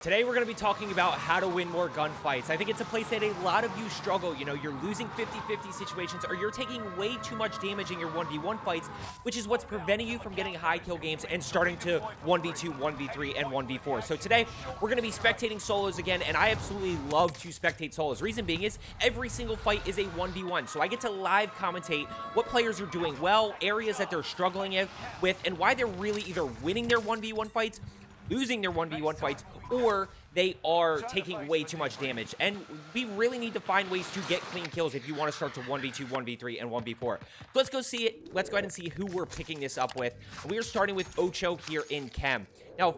Today we're going to be talking about how to win more gunfights. I think it's a place that a lot of you struggle. You know, you're losing 50-50 situations, or you're taking way too much damage in your 1v1 fights, which is what's preventing you from getting high kill games and starting to 1v2, 1v3, and 1v4. So today we're going to be spectating solos again, and I absolutely love to spectate solos. Reason being is every single fight is a 1v1, so I get to live commentate what players are doing well, areas that they're struggling with, and why they're really either winning their 1v1 fights, losing their 1v1 fights, or they are taking way too much damage. And we really need to find ways to get clean kills if you want to start to 1v2, 1v3, and 1v4. So let's go see it. Let's go ahead and see who we're picking this up with. We are starting with OUTNUMBERED here in Chem. Now,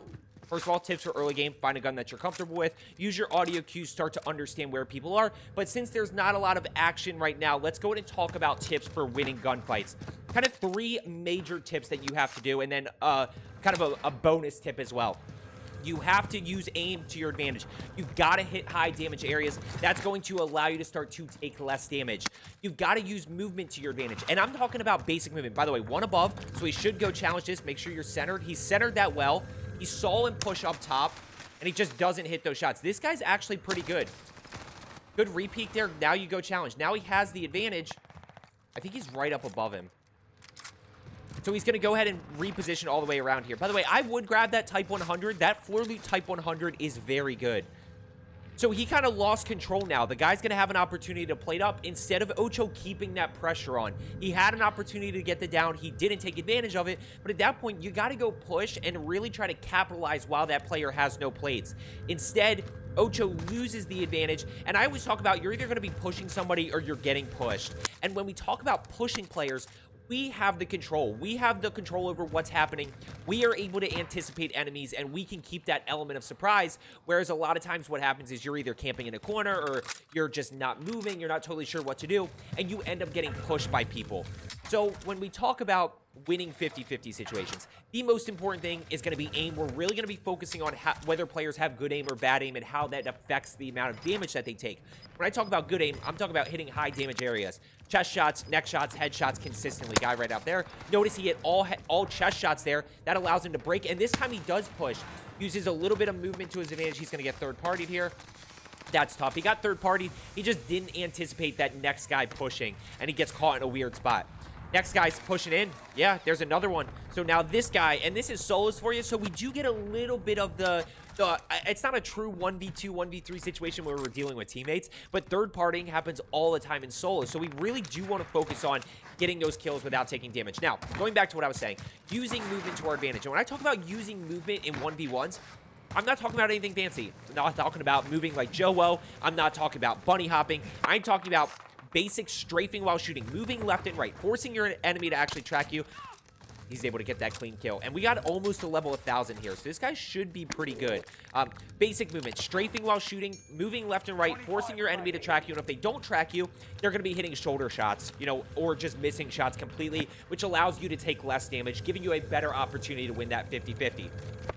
first of all, tips for early game: find a gun that you're comfortable with. Use your audio cues, start to understand where people are. But since there's not a lot of action right now, let's go ahead and talk about tips for winning gunfights. Kind of three major tips that you have to do, and then kind of a bonus tip as well. You have to use aim to your advantage. You've got to hit high damage areas. That's going to allow you to start to take less damage. You've got to use movement to your advantage. And I'm talking about basic movement. By the way, one above, so he should go challenge this. Make sure you're centered. He's centered that well. He saw him push up top, and he just doesn't hit those shots. This guy's actually pretty good. Good repeat there. Now you go challenge. Now he has the advantage. I think he's right up above him. So he's going to go ahead and reposition all the way around here. By the way, I would grab that Type 100. That floor loot Type 100 is very good. So he kind of lost control now. The guy's going to have an opportunity to plate up instead of OUTNUMBERED keeping that pressure on. He had an opportunity to get the down. He didn't take advantage of it. But at that point, you got to go push and really try to capitalize while that player has no plates. Instead, OUTNUMBERED loses the advantage. And I always talk about you're either going to be pushing somebody or you're getting pushed. And when we talk about pushing players, we have the control. We have the control over what's happening. We are able to anticipate enemies, and we can keep that element of surprise, whereas a lot of times what happens is you're either camping in a corner or you're just not moving, you're not totally sure what to do, and you end up getting pushed by people. So when we talk about winning 50-50 situations, the most important thing is going to be aim. We're really going to be focusing on whether players have good aim or bad aim and how that affects the amount of damage that they take. When I talk about good aim, I'm talking about hitting high damage areas. Chest shots, neck shots, head shots consistently. Guy right out there. Notice he hit all chest shots there. That allows him to break, and this time he does push. Uses a little bit of movement to his advantage. He's going to get third-partied here. That's tough. He got third-partied. He just didn't anticipate that next guy pushing, and he gets caught in a weird spot. Next guy's pushing in. Yeah, there's another one. So now this guy, and this is solos for you, so we do get a little bit of the it's not a true 1v2, 1v3 situation where we're dealing with teammates, but third partying happens all the time in solos. So we really do want to focus on getting those kills without taking damage. Now, going back to what I was saying, using movement to our advantage. And when I talk about using movement in 1v1s, I'm not talking about anything fancy. I'm not talking about moving like Joe. I'm not talking about bunny hopping. I'm talking about basic strafing while shooting, moving left and right, forcing your enemy to actually track you. He's able to get that clean kill. And we got almost a level 1,000 here, so this guy should be pretty good. Basic movement, strafing while shooting, moving left and right, forcing your enemy to track you. And if they don't track you, they're going to be hitting shoulder shots, you know, or just missing shots completely, which allows you to take less damage, giving you a better opportunity to win that 50-50. You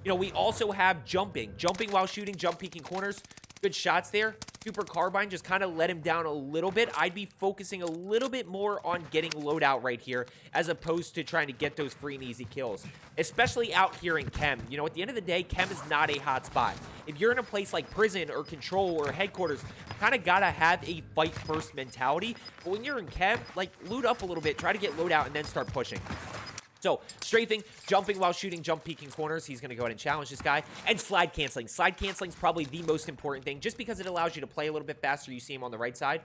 know, we also have jumping while shooting, jump peeking corners. Good shots there. Super Carbine just kind of let him down a little bit. I'd be focusing a little bit more on getting loadout right here as opposed to trying to get those free and easy kills, especially out here in Chem. You know, at the end of the day, Chem is not a hot spot. If you're in a place like prison or control or headquarters, you kind of got to have a fight first mentality. But when you're in Chem, like, loot up a little bit, try to get loadout, and then start pushing. So, strafing, jumping while shooting, jump peeking corners. He's going to go ahead and challenge this guy. And slide canceling. Slide canceling is probably the most important thing, just because it allows you to play a little bit faster. You see him on the right side.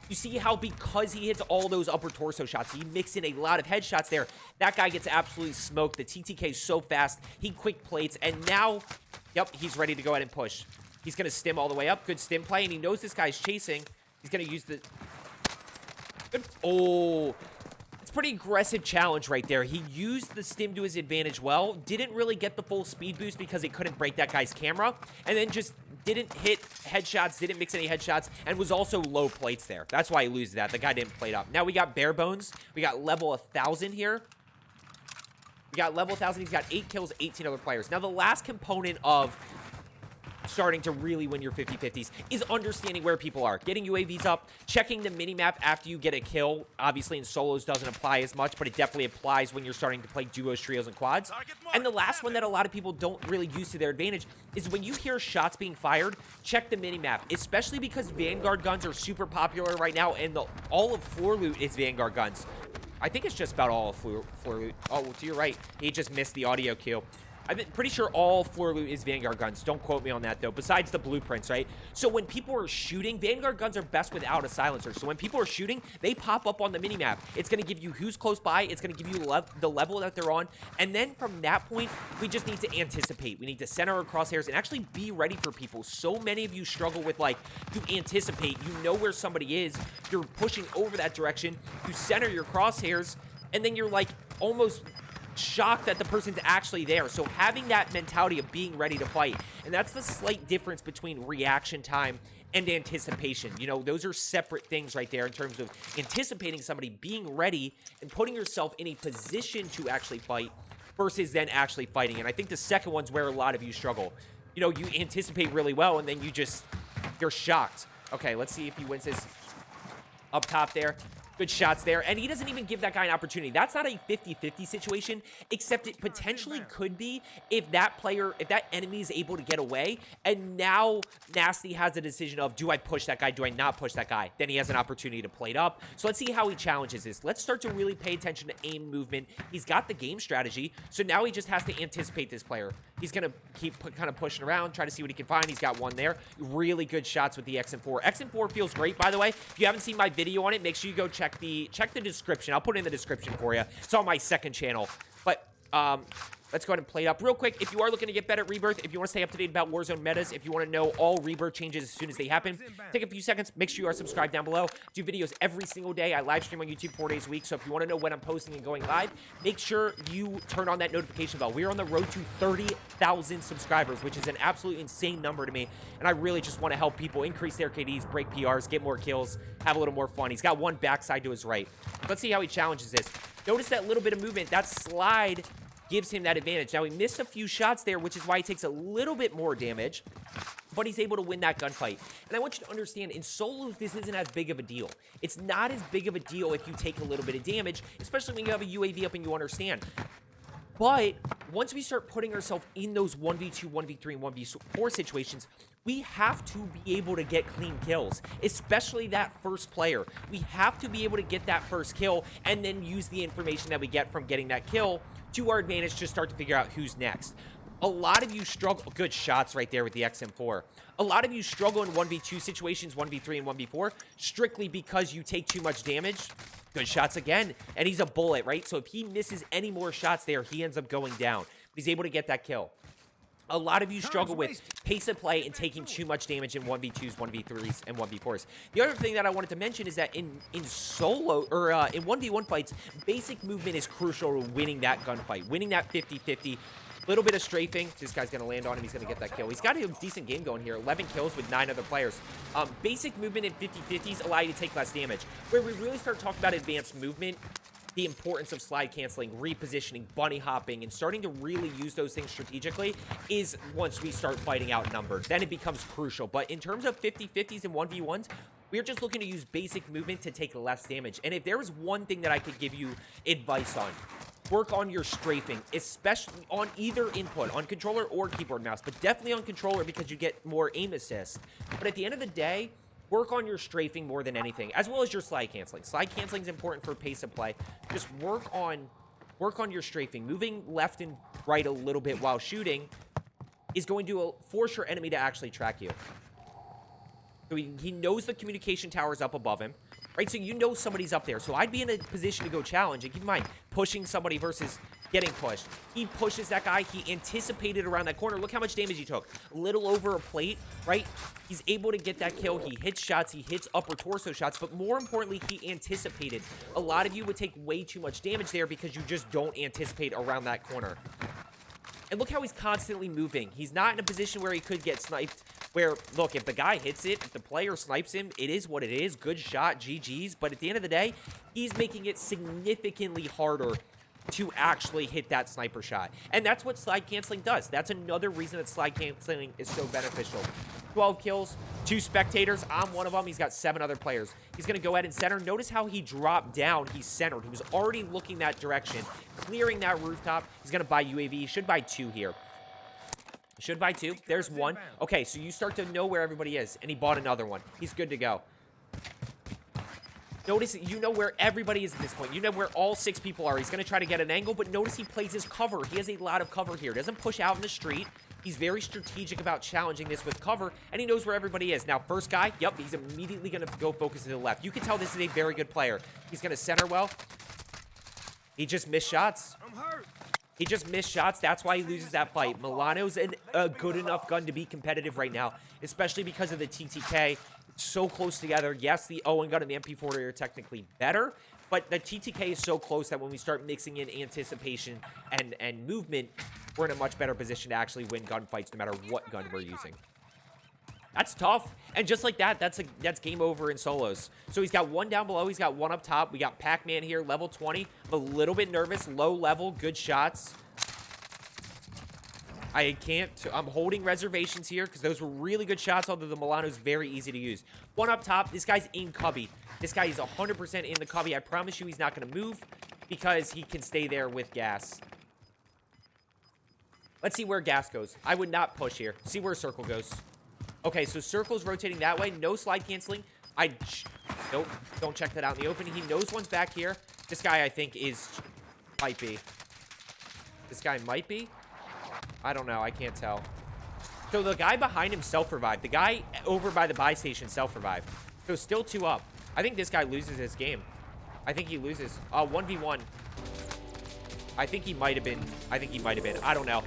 You see how because he hits all those upper torso shots, he mixed in a lot of headshots there. That guy gets absolutely smoked. The TTK is so fast. He quick plates, and now, yep, he's ready to go ahead and push. He's going to stim all the way up. Good stim play, and he knows this guy's chasing. He's going to use the... Good. Oh... Pretty aggressive challenge right there. He used the stim to his advantage well, didn't really get the full speed boost because he couldn't break that guy's camera, and then just didn't hit headshots, didn't mix any headshots, and was also low plates there. That's why he loses that. The guy didn't plate up. Now we got bare bones. We got level 1,000 here. We got level 1,000. He's got 8 kills, 18 other players. Now the last component of starting to really win your 50-50s is understanding where people are, getting UAVs up, checking the minimap after you get a kill. Obviously in solos doesn't apply as much, but it definitely applies when you're starting to play duos, trios, and quads. And the last one that a lot of people don't really use to their advantage is when you hear shots being fired, check the minimap, especially because Vanguard guns are super popular right now, and all of floor loot is Vanguard guns. I think it's just about all of floor loot. Oh, to your right, he just missed the audio cue. I'm pretty sure all floor loot is Vanguard guns. Don't quote me on that, though, besides the blueprints, right? So when people are shooting, Vanguard guns are best without a silencer. So when people are shooting, they pop up on the minimap. It's going to give you who's close by. It's going to give you the level that they're on. And then from that point, we just need to anticipate. We need to center our crosshairs and actually be ready for people. So many of you struggle with, like, you anticipate. You know where somebody is. You're pushing over that direction. You center your crosshairs, and then you're, like, almost shocked that the person's actually there. So having that mentality of being ready to fight, and that's the slight difference between reaction time and anticipation. You know, those are separate things right there in terms of anticipating somebody, being ready, and putting yourself in a position to actually fight versus then actually fighting. And I think the second one's where a lot of you struggle. You know, you anticipate really well, and then you're shocked. Okay, let's see if he wins this up top there. Good shots there, and he doesn't even give that guy an opportunity. That's not a 50-50 situation, except it potentially could be if that enemy is able to get away, and now Nasty has a decision of, do I push that guy, do I not push that guy? Then he has an opportunity to play it up. So let's see how he challenges this. Let's start to really pay attention to aim movement. He's got the game strategy, so now he just has to anticipate this player. He's going to keep kind of pushing around, try to see what he can find. He's got one there. Really good shots with the XM4. XM4 feels great, by the way. If you haven't seen my video on it, make sure you go check the description. I'll put it in the description for you. It's on my second channel. But let's go ahead and play it up real quick. If you are looking to get better at Rebirth, if you want to stay up to date about Warzone metas, if you want to know all Rebirth changes as soon as they happen, take a few seconds. Make sure you are subscribed down below. Do videos every single day. I live stream on YouTube 4 days a week. So if you want to know when I'm posting and going live, make sure you turn on that notification bell. We're on the road to 30,000 subscribers, which is an absolutely insane number to me. And I really just want to help people increase their KDs, break PRs, get more kills, have a little more fun. He's got one backside to his right. Let's see how he challenges this. Notice that little bit of movement. That slide gives him that advantage. Now, he missed a few shots there, which is why he takes a little bit more damage, but he's able to win that gunfight. And I want you to understand, in solos, this isn't as big of a deal. It's not as big of a deal if you take a little bit of damage, especially when you have a UAV up and you understand. But once we start putting ourselves in those 1v2, 1v3, and 1v4 situations, we have to be able to get clean kills, especially that first player. We have to be able to get that first kill and then use the information that we get from getting that kill to our advantage to start to figure out who's next. A lot of you struggle. Good shots right there with the XM4. A lot of you struggle in 1v2 situations, 1v3 and 1v4, strictly because you take too much damage. Good shots again. And he's a bullet, right? So if he misses any more shots there, he ends up going down. He's able to get that kill. A lot of you struggle with pace of play and taking too much damage in 1v2s, 1v3s, and 1v4s. The other thing that I wanted to mention is that in solo, or in 1v1 fights, basic movement is crucial to winning that gunfight, winning that 50-50. Little bit of strafing. This guy's going to land on him. He's going to get that kill. He's got a decent game going here. 11 kills with 9 other players. Basic movement in 50-50s allow you to take less damage. Where we really start talking about advanced movement, the importance of slide canceling, repositioning, bunny hopping, and starting to really use those things strategically is once we start fighting outnumbered. Then it becomes crucial. But in terms of 50-50s and 1v1s, we're just looking to use basic movement to take less damage. And if there was one thing that I could give you advice on, work on your strafing, especially on either input, on controller or keyboard mouse, but definitely on controller because you get more aim assist. But at the end of the day, work on your strafing more than anything, as well as your slide canceling. Slide canceling is important for pace of play. Just work on your strafing. Moving left and right a little bit while shooting is going to force your enemy to actually track you. So he knows the communication tower is up above him, right? So you know somebody's up there. So I'd be in a position to go challenge. And keep in mind, pushing somebody versus getting pushed. He pushes that guy. He anticipated around that corner. Look how much damage he took. A little over a plate, right? He's able to get that kill. He hits shots. He hits upper torso shots. But more importantly, he anticipated. A lot of you would take way too much damage there because you just don't anticipate around that corner. And look how he's constantly moving. He's not in a position where he could get sniped. Where, look, if the guy hits it, if the player snipes him, it is what it is. Good shot, GG's. But at the end of the day, he's making it significantly harder to actually hit that sniper shot. And that's what slide canceling does. That's another reason that slide canceling is so beneficial. 12 kills, 2 spectators. I'm one of them. He's got 7 other players. He's going to go ahead and center. Notice how he dropped down. He's centered. He was already looking that direction, clearing that rooftop. He's going to buy UAV. He should buy 2 here. Should buy 2. There's 1. Okay, so you start to know where everybody is, and he bought another one. He's good to go. Notice, you know where everybody is at this point. You know where all 6 people are. He's going to try to get an angle, but notice he plays his cover. He has a lot of cover here. Doesn't push out in the street. He's very strategic about challenging this with cover, and he knows where everybody is. Now, first guy, yep, he's immediately going to go focus to the left. You can tell this is a very good player. He's going to center well. He just missed shots. I'm hurt. He just missed shots. That's why he loses that fight. Milano's a good enough gun to be competitive right now, especially because of the TTK. So close together. Yes, the Owen gun and the MP40 are technically better, but the TTK is so close that when we start mixing in anticipation and movement, we're in a much better position to actually win gunfights no matter what gun we're using. That's tough. And just like that, that's game over in solos. So he's got 1 down below. He's got 1 up top. We got Pac-Man here, level 20. I'm a little bit nervous. Low level, good shots. I can't. I'm holding reservations here because those were really good shots, although the Milano's very easy to use. 1 up top. This guy's in cubby. This guy is 100% in the cubby. I promise you he's not going to move because he can stay there with gas. Let's see where gas goes. I would not push here. See where circle goes. Okay, so circle's rotating that way. No slide canceling. Nope. Don't check that out in the open. He knows one's back here. This guy, I think, might be. This guy might be. I don't know. I can't tell. So the guy behind him self-revived. The guy over by the buy station self-revived. So still 2 up. I think this guy loses this game. I think he loses. 1v1. I think he might have been. I don't know.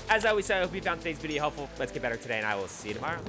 As I always say, I hope you found today's video helpful. Let's get better today, and I will see you tomorrow.